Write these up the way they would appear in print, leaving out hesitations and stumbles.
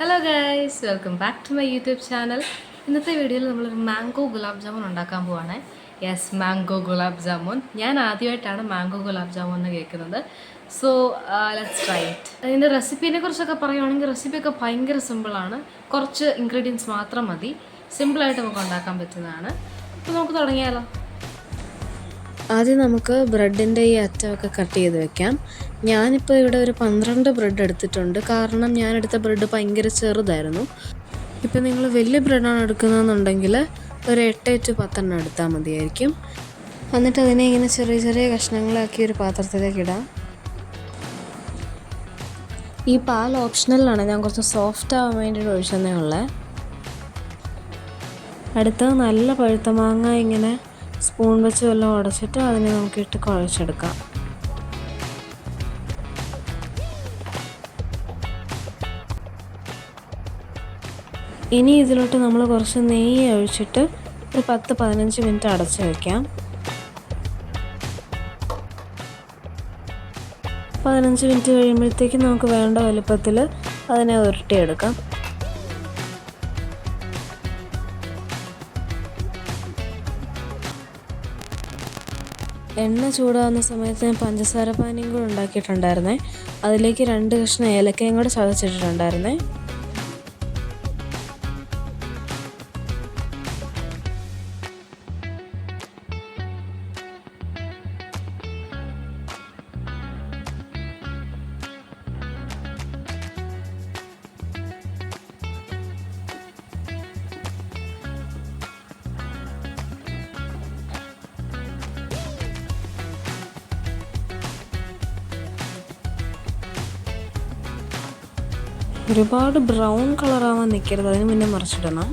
Hello guys, welcome back to my YouTube channel. ഇന്നത്തെ വീഡിയോയിൽ നമ്മളൊരു മാംഗോ ഗുലാബ് ജാമുൻ ഉണ്ടാക്കാൻ പോവാണ്. Yes, mango gulab jamun. ഞാൻ ആദ്യമായിട്ടാണ് മാംഗോ ഗുലാബ് ജാമുൻ എന്ന് കേൾക്കുന്നത്. So let's try it. അതിൻ്റെ റെസിപ്പീനെ കുറിച്ചൊക്കെ പറയുകയാണെങ്കിൽ റെസിപ്പിയൊക്കെ ഭയങ്കര സിമ്പിളാണ്. കുറച്ച് ഇൻഗ്രീഡിയൻസ് മാത്രം മതി. സിമ്പിളായിട്ട് നമുക്ക് ഉണ്ടാക്കാൻ പറ്റുന്നതാണ്. അപ്പോൾ നമുക്ക് തുടങ്ങിയാലോ. ആദ്യം നമുക്ക് ബ്രെഡിൻ്റെ ഈ അറ്റമൊക്കെ കട്ട് ചെയ്ത് വെക്കാം. ഞാനിപ്പോൾ ഇവിടെ ഒരു 12 ബ്രെഡ് എടുത്തിട്ടുണ്ട്. കാരണം ഞാനെടുത്ത ബ്രെഡ് ഭയങ്കര ചെറുതായിരുന്നു. ഇപ്പം നിങ്ങൾ വലിയ ബ്രെഡാണ് എടുക്കുന്നതെന്നുണ്ടെങ്കിൽ ഒരു 8 to 10 എടുത്താൽ മതിയായിരിക്കും. എന്നിട്ട് അതിനെ ഇങ്ങനെ ചെറിയ ചെറിയ കഷ്ണങ്ങളാക്കി ഒരു പാത്രത്തിലേക്ക് ഇടാം. ഈ പാൽ ഓപ്ഷണലാണ്, ഞാൻ കുറച്ച് സോഫ്റ്റ് ആവാൻ വേണ്ടിയിട്ട് ഒഴിച്ചതേ ഉള്ളേ. അടുത്തത് നല്ല പഴുത്ത മാങ്ങ ഇങ്ങനെ സ്പൂൺ വെച്ച് വല്ലതും ഉടച്ചിട്ട് അതിനെ നോക്കിയിട്ട് കുഴച്ചെടുക്കാം. ഇനി ഇതിലോട്ട് നമ്മൾ കുറച്ച് നെയ്യ് ഒഴിച്ചിട്ട് ഒരു 10-15 മിനിറ്റ് അടച്ച് വയ്ക്കാം. 15 മിനിറ്റ് കഴിയുമ്പോഴത്തേക്കും നമുക്ക് വേണ്ട വലുപ്പത്തിൽ അതിനെ ഉരുട്ടിയെടുക്കാം. എണ്ണ ചൂടാകുന്ന സമയത്ത് ഞാൻ പഞ്ചസാര പാനിയും കൂടെ ഉണ്ടാക്കിയിട്ടുണ്ടായിരുന്നേ. അതിലേക്ക് 2 കഷ്ണം ഏലക്കയും കൂടെ ചതച്ചിട്ടിട്ടുണ്ടായിരുന്നേ. ഒരുപാട് ബ്രൗൺ കളറാവാൻ നിൽക്കരുത്, അതിന് മുന്നേ മറിച്ചിടണം.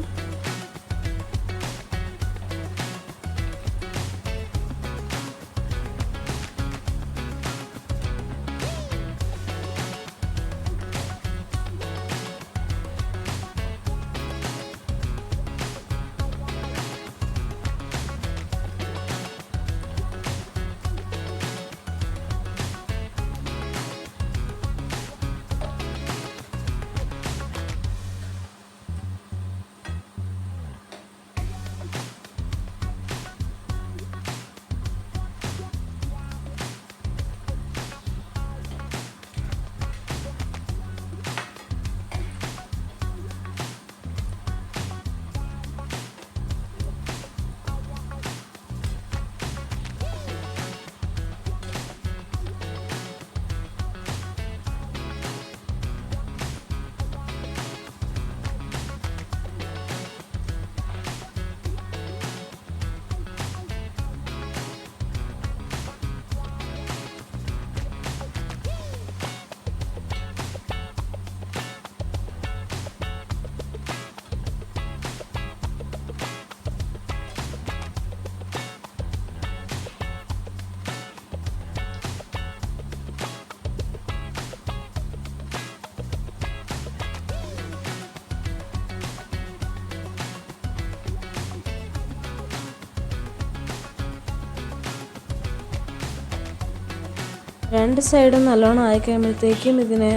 രണ്ട് സൈഡും നല്ലോണം ആയി കഴിയുമ്പോഴത്തേക്കും ഇതിനെ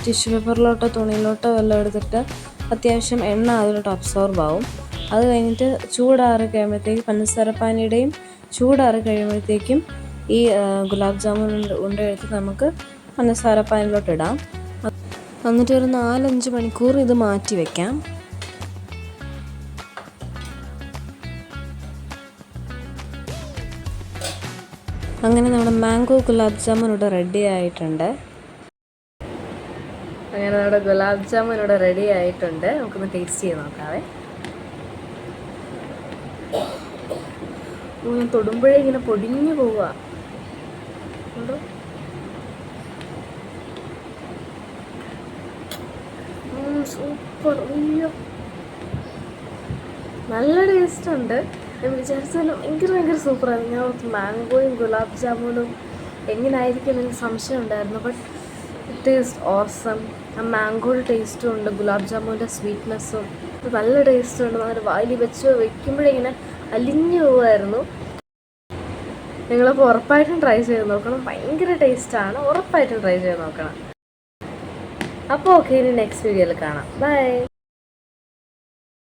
ടിഷ്യൂ പേപ്പറിലോട്ടോ തുണിയിലോട്ടോ വല്ലതും എടുത്തിട്ട് അത്യാവശ്യം എണ്ണ അതിലോട്ട് അബ്സോർബ് ആവും. അത് കഴിഞ്ഞിട്ട് ചൂടാറി കഴിയുമ്പോഴത്തേക്കും പഞ്ചസാരപ്പാനിയുടെയും ചൂടാറി കഴിയുമ്പോഴത്തേക്കും ഈ ഗുലാബ് ജാമുൻ ഉണ്ടെടുത്ത് നമുക്ക് പഞ്ചസാരപ്പാനിലോട്ട് ഇടാം. എന്നിട്ട് ഒരു 4-5 മണിക്കൂർ ഇത് മാറ്റി വയ്ക്കാം. അങ്ങനെ നമ്മുടെ മാംഗോ ഗുലാബ് ജാമുൻ ഇവിടെ റെഡി ആയിട്ടുണ്ട്. നമുക്കൊന്ന് ടേസ്റ്റ് ചെയ്ത് നോക്കാവേ. ഞാൻ തൊടുമ്പോഴേ ഇങ്ങനെ പൊടിഞ്ഞു പോവുക. സൂപ്പർ, നല്ല ടേസ്റ്റ് ഉണ്ട്. ഞാൻ വിചാരിച്ചാലും ഭയങ്കര സൂപ്പറായിരുന്നു. ഞാൻ മാംഗോയും ഗുലാബ് ജാമുനും എങ്ങനെയായിരിക്കും എനിക്ക് സംശയം ഉണ്ടായിരുന്നു. But it is awesome. ആ മാംഗോയുടെ ടേസ്റ്റും ഉണ്ട്, ഗുലാബ് ജാമുൻ്റെ സ്വീറ്റ്നെസ്സും നല്ല ടേസ്റ്റ് ഉണ്ട്. അങ്ങനെ വായിൽ വെക്കുമ്പോഴിങ്ങനെ അലിഞ്ഞു പോവുമായിരുന്നു. നിങ്ങളപ്പോൾ ഉറപ്പായിട്ടും ട്രൈ ചെയ്ത് നോക്കണം. ഭയങ്കര ടേസ്റ്റാണ്, ഉറപ്പായിട്ടും ട്രൈ ചെയ്ത് നോക്കണം. അപ്പോൾ ഓക്കെ, ഇനി നെക്സ്റ്റ് വീഡിയോയിൽ കാണാം. ബൈ.